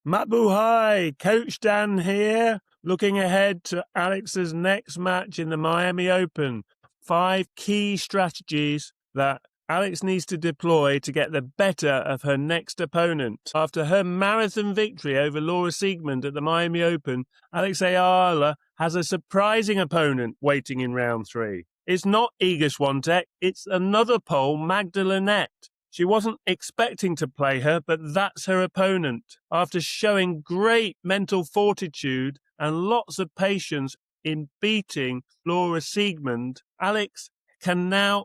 Mabuhay, Coach Dan here, looking ahead to Alex's next match in the Miami Open. 5 key strategies that Alex needs to deploy to get the better of her next opponent. After her marathon victory over Laura Siegemund at the Miami Open, Alex Eala has a surprising opponent waiting in round 3. It's not Iga Swiatek, it's another Pole, Magda Linette. She wasn't expecting to play her, but that's her opponent. After showing great mental fortitude and lots of patience in beating Laura Siegemund, Alex can now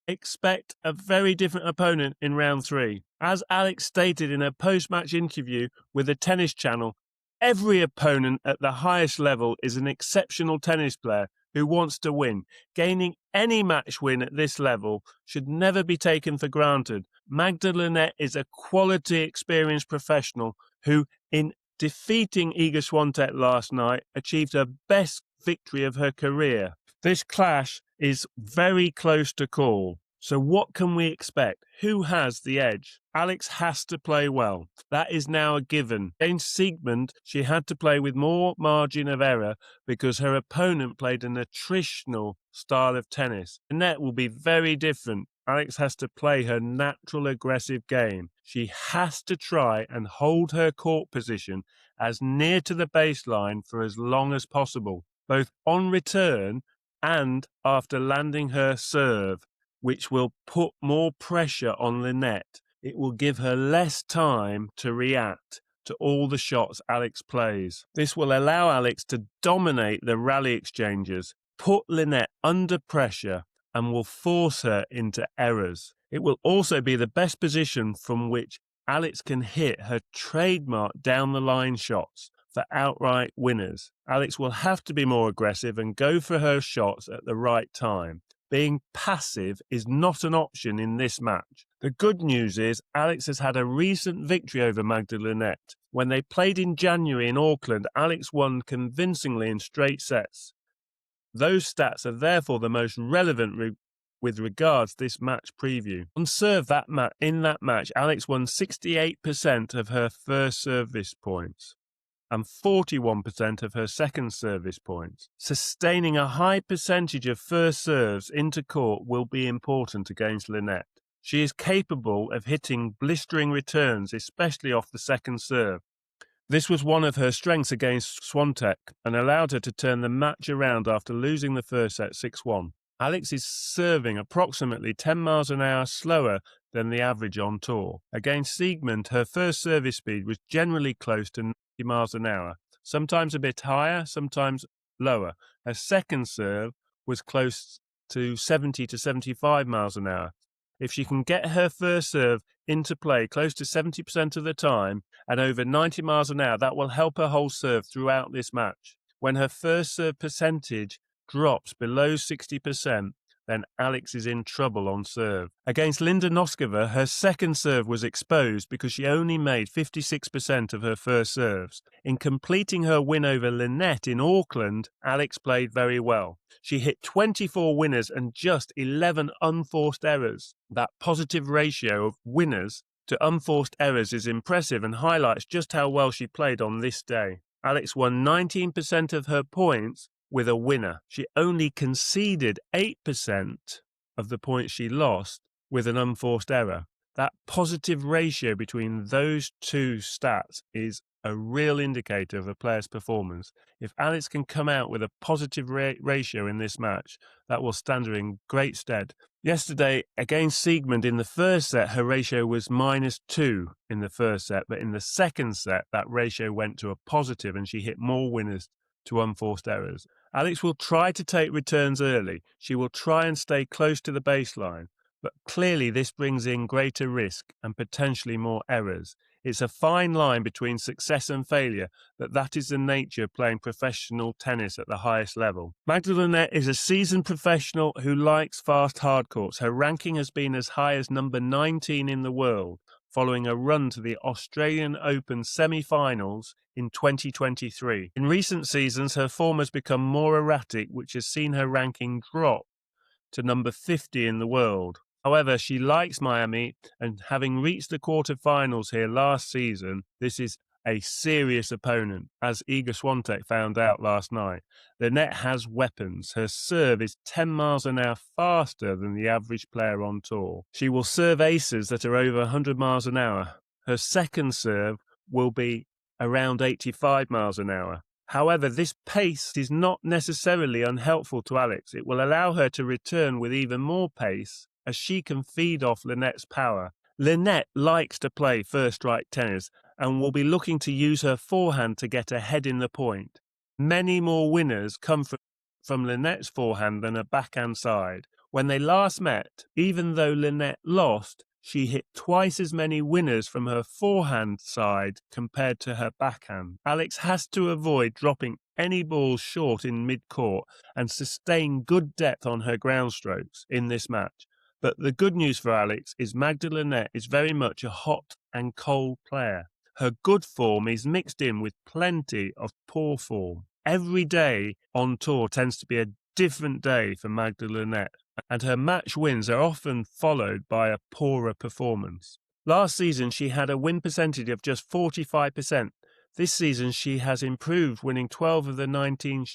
expect a very different opponent in round 3. As Alex stated in a post-match interview with the Tennis Channel, every opponent at the highest level is an exceptional tennis player who wants to win. Gaining any match win at this level should never be taken for granted. Magda Linette is a quality, experienced professional who, in defeating Iga Swiatek last night, achieved her best victory of her career. This clash is very close to call. So what can we expect? Who has the edge? Alex has to play well. That is now a given. Against Siegemund, she had to play with more margin of error because her opponent played an attritional style of tennis. Linette will be very different. Alex has to play her natural aggressive game. She has to try and hold her court position as near to the baseline for as long as possible, both on return and after landing her serve, which will put more pressure on Linette. It will give her less time to react to all the shots Alex plays. This will allow Alex to dominate the rally exchanges, put Linette under pressure, and will force her into errors. It will also be the best position from which Alex can hit her trademark down-the-line shots for outright winners. Alex will have to be more aggressive and go for her shots at the right time. Being passive is not an option in this match. The good news is Alex has had a recent victory over Magda Linette. When they played in January in Auckland, Alex won convincingly in straight sets. Those stats are therefore the most relevant with regards to this match preview. On serve in that match, Alex won 68% of her first service points and 41% of her second service points. Sustaining a high percentage of first serves into court will be important against Linette. She is capable of hitting blistering returns, especially off the second serve. This was one of her strengths against Swiatek and allowed her to turn the match around after losing the first set 6-1. Alex is serving approximately 10 miles an hour slower than the average on tour. Against Siegemund, her first service speed was generally close to 90 miles an hour, sometimes a bit higher, sometimes lower. Her second serve was close to 70 to 75 miles an hour. If she can get her first serve into play close to 70% of the time and over 90 miles an hour, that will help her hold serve throughout this match. When her first serve percentage drops below 60%, then Alex is in trouble on serve. Against Linda Noskova, her second serve was exposed because she only made 56% of her first serves. In completing her win over Linette in Auckland, Alex played very well. She hit 24 winners and just 11 unforced errors. That positive ratio of winners to unforced errors is impressive and highlights just how well she played on this day. Alex won 19% of her points with a winner. She only conceded 8% of the points she lost with an unforced error. That positive ratio between those two stats is a real indicator of a player's performance. If Alex can come out with a positive ratio in this match, that will stand her in great stead. Yesterday, against Siegemund in the first set, her ratio was -2 in the first set, but in the second set, that ratio went to a positive and she hit more winners to unforced errors. Alex will try to take returns early. She will try and stay close to the baseline, but clearly this brings in greater risk and potentially more errors. It's a fine line between success and failure, but that is the nature of playing professional tennis at the highest level. Magda Linette is a seasoned professional who likes fast hard courts. Her ranking has been as high as number 19 in the world, following a run to the Australian Open semi-finals in 2023. In recent seasons, her form has become more erratic, which has seen her ranking drop to number 50 in the world. However, she likes Miami, and having reached the quarterfinals here last season, this is a serious opponent, as Iga Swiatek found out last night. Linette has weapons. Her serve is 10 miles an hour faster than the average player on tour. She will serve aces that are over 100 miles an hour. Her second serve will be around 85 miles an hour. However, this pace is not necessarily unhelpful to Alex. It will allow her to return with even more pace as she can feed off Linette's power. Linette likes to play first-strike tennis and will be looking to use her forehand to get ahead in the point. Many more winners come from Linette's forehand than her backhand side. When they last met, even though Linette lost, she hit twice as many winners from her forehand side compared to her backhand. Alex has to avoid dropping any balls short in mid-court and sustain good depth on her ground strokes in this match. But the good news for Alex is Magda Linette is very much a hot and cold player. Her good form is mixed in with plenty of poor form. Every day on tour tends to be a different day for Magda Linette, and her match wins are often followed by a poorer performance. Last season, she had a win percentage of just 45%. This season, she has improved, winning 12 of the 19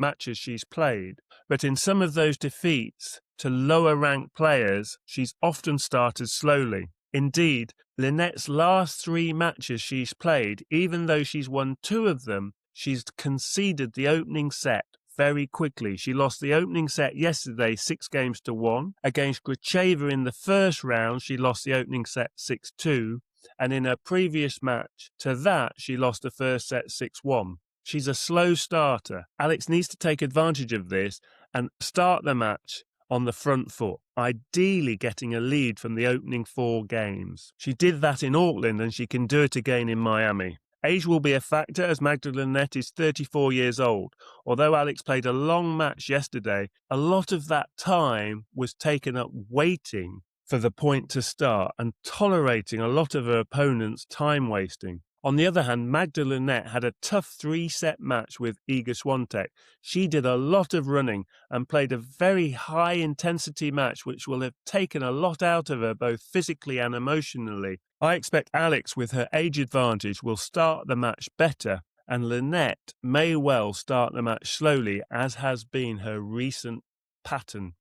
matches she's played. But in some of those defeats to lower-ranked players, she's often started slowly. Indeed, Linette's last 3 matches she's played, even though she's won 2 of them, she's conceded the opening set very quickly. She lost the opening set yesterday 6-1. Against Gracheva in the first round, she lost the opening set 6-2. And in her previous match to that, she lost the first set 6-1. She's a slow starter. Alex needs to take advantage of this and start the match on the front foot, ideally getting a lead from the opening 4 games. She did that in Auckland and she can do it again in Miami. Age will be a factor as Magda Linette is 34 years old. Although Alex played a long match yesterday, a lot of that time was taken up waiting for the point to start and tolerating a lot of her opponent's time wasting. On the other hand, Magda Linette had a tough 3-set match with Iga Swiatek. She did a lot of running and played a very high-intensity match which will have taken a lot out of her both physically and emotionally. I expect Alex, with her age advantage, will start the match better, and Linette may well start the match slowly, as has been her recent pattern.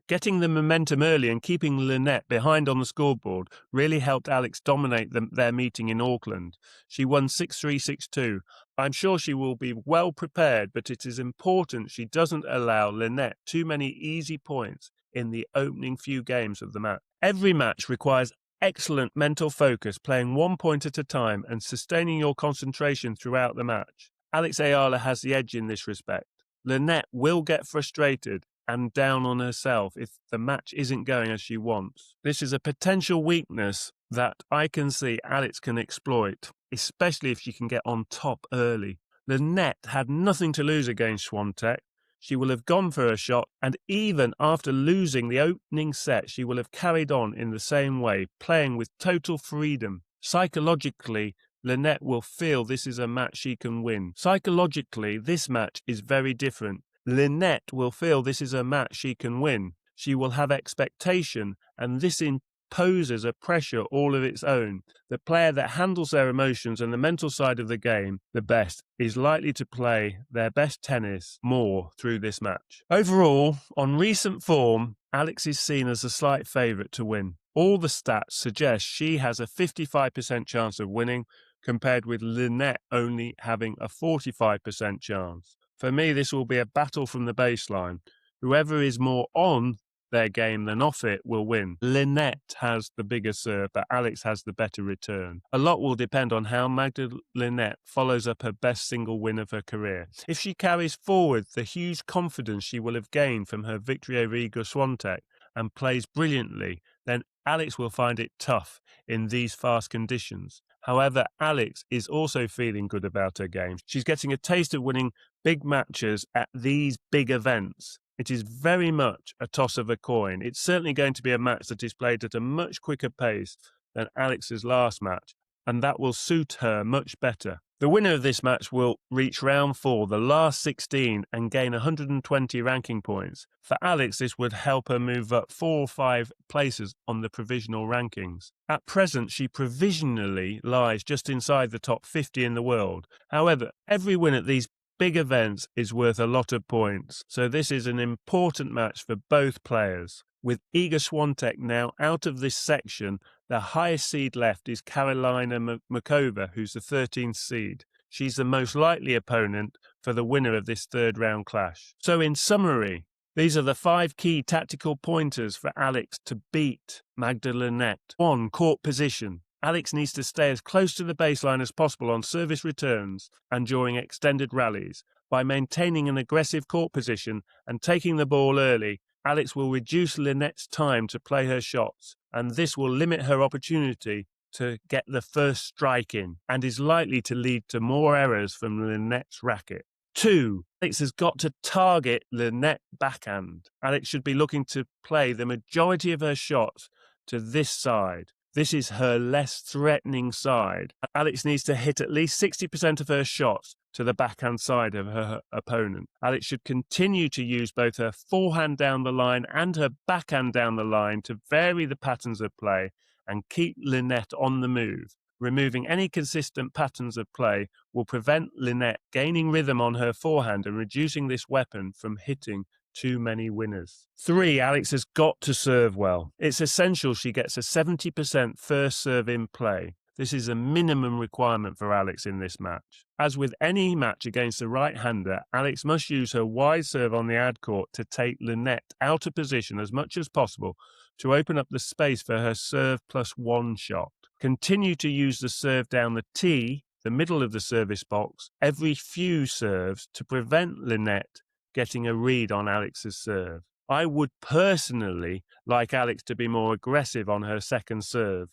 Getting the momentum early and keeping Linette behind on the scoreboard really helped Alex dominate their meeting in Auckland. She won 6-3, 6-2. I'm sure she will be well prepared, but it is important she doesn't allow Linette too many easy points in the opening few games of the match. Every match requires excellent mental focus, playing 1 point at a time and sustaining your concentration throughout the match. Alex Eala has the edge in this respect. Linette will get frustrated and down on herself if the match isn't going as she wants. This is a potential weakness that I can see Alex can exploit, especially if she can get on top early. Linette had nothing to lose against Swiatek. She will have gone for a shot, and even after losing the opening set, she will have carried on in the same way, playing with total freedom. Psychologically, Linette will feel this is a match she can win. Psychologically, this match is very different. Linette will feel this is a match she can win. She will have expectation, and this imposes a pressure all of its own. The player that handles their emotions and the mental side of the game the best is likely to play their best tennis more through this match. Overall, on recent form, Alex is seen as a slight favourite to win. All the stats suggest she has a 55% chance of winning, compared with Linette only having a 45% chance. For me, this will be a battle from the baseline. Whoever is more on their game than off it will win. Linette has the bigger serve, but Alex has the better return. A lot will depend on how Magda Linette follows up her best single win of her career. If she carries forward the huge confidence she will have gained from her victory over Iga Swiatek and plays brilliantly, then Alex will find it tough in these fast conditions. However, Alex is also feeling good about her game. She's getting a taste of winning big matches at these big events. It is very much a toss of a coin. It's certainly going to be a match that is played at a much quicker pace than Alex's last match, and that will suit her much better. The winner of this match will reach round 4, the last 16, and gain 120 ranking points. For Alex, this would help her move up 4 or 5 places on the provisional rankings. At present, she provisionally lies just inside the top 50 in the world. However, every win at these big events is worth a lot of points, so this is an important match for both players. With Iga Swiatek now out of this section, the highest seed left is Karolina Muchova, who's the 13th seed. She's the most likely opponent for the winner of this third round clash. So in summary, these are the 5 key tactical pointers for Alex to beat Magda Linette. 1. Court position. Alex needs to stay as close to the baseline as possible on service returns and during extended rallies. By maintaining an aggressive court position and taking the ball early, Alex will reduce Linette's time to play her shots, and this will limit her opportunity to get the first strike in and is likely to lead to more errors from Linette's racket. 2. Alex has got to target Linette backhand. Alex should be looking to play the majority of her shots to this side. This is her less threatening side. Alex needs to hit at least 60% of her shots to the backhand side of her opponent. Alex should continue to use both her forehand down the line and her backhand down the line to vary the patterns of play and keep Linette on the move. Removing any consistent patterns of play will prevent Linette gaining rhythm on her forehand and reducing this weapon from hitting too many winners. 3. Alex has got to serve well. It's essential she gets a 70% first serve in play. This is a minimum requirement for Alex in this match. As with any match against a right-hander, Alex must use her wide serve on the ad court to take Linette out of position as much as possible to open up the space for her serve +1 shot. Continue to use the serve down the tee, the middle of the service box, every few serves to prevent Linette getting a read on Alex's serve. I would personally like Alex to be more aggressive on her second serve.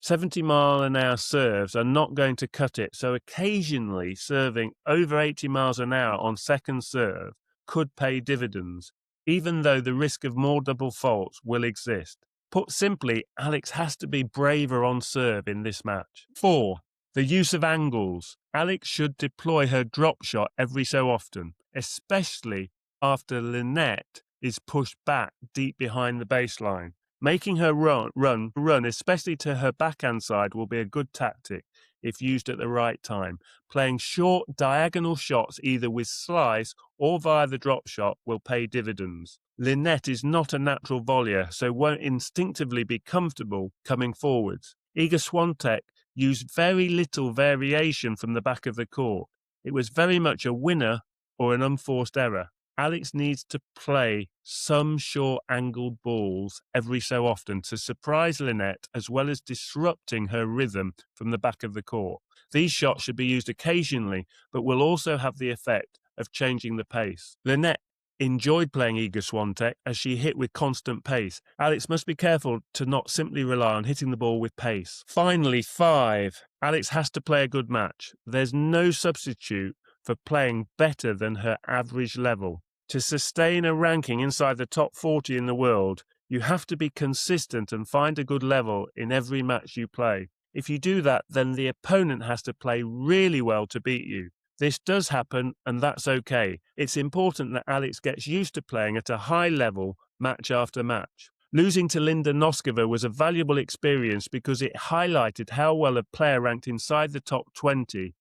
70-mile-an-hour serves are not going to cut it, so occasionally serving over 80 miles an hour on second serve could pay dividends, even though the risk of more double faults will exist. Put simply, Alex has to be braver on serve in this match. 4. The use of angles. Alex should deploy her drop shot every so often, especially after Linette is pushed back deep behind the baseline. Making her run, especially to her backhand side, will be a good tactic if used at the right time. Playing short, diagonal shots, either with slice or via the drop shot, will pay dividends. Linette is not a natural volleyer, so won't instinctively be comfortable coming forwards. Iga Swiatek used very little variation from the back of the court. It was very much a winner or an unforced error. Alex needs to play some short-angled balls every so often to surprise Linette, as well as disrupting her rhythm from the back of the court. These shots should be used occasionally, but will also have the effect of changing the pace. Linette enjoyed playing Iga Swiatek as she hit with constant pace. Alex must be careful to not simply rely on hitting the ball with pace. Finally, 5. Alex has to play a good match. There's no substitute for playing better than her average level. To sustain a ranking inside the top 40 in the world, you have to be consistent and find a good level in every match you play. If you do that, then the opponent has to play really well to beat you. This does happen, and that's okay. It's important that Alex gets used to playing at a high level match after match. Losing to Linda Noskova was a valuable experience because it highlighted how well a player ranked inside the top 20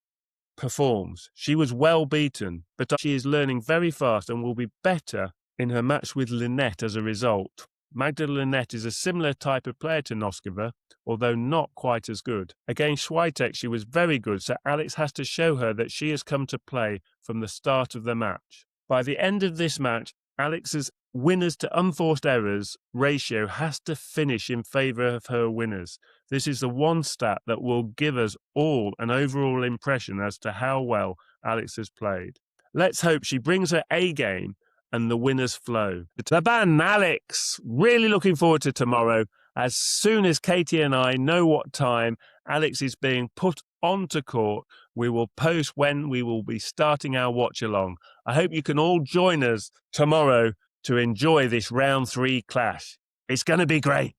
performs. She was well beaten, but she is learning very fast and will be better in her match with Linette as a result. Magda Linette is a similar type of player to Noskova, although not quite as good. Against Swiatek, she was very good, so Alex has to show her that she has come to play from the start of the match. By the end of this match, Alex's winners to unforced errors ratio has to finish in favour of her winners. This is the one stat that will give us all an overall impression as to how well Alex has played. Let's hope she brings her A game and the winners flow. Laban, Alex, really looking forward to tomorrow. As soon as Katie and I know what time Alex is being put onto court, we will post when we will be starting our watch along. I hope you can all join us tomorrow to enjoy this round 3 clash. It's going to be great.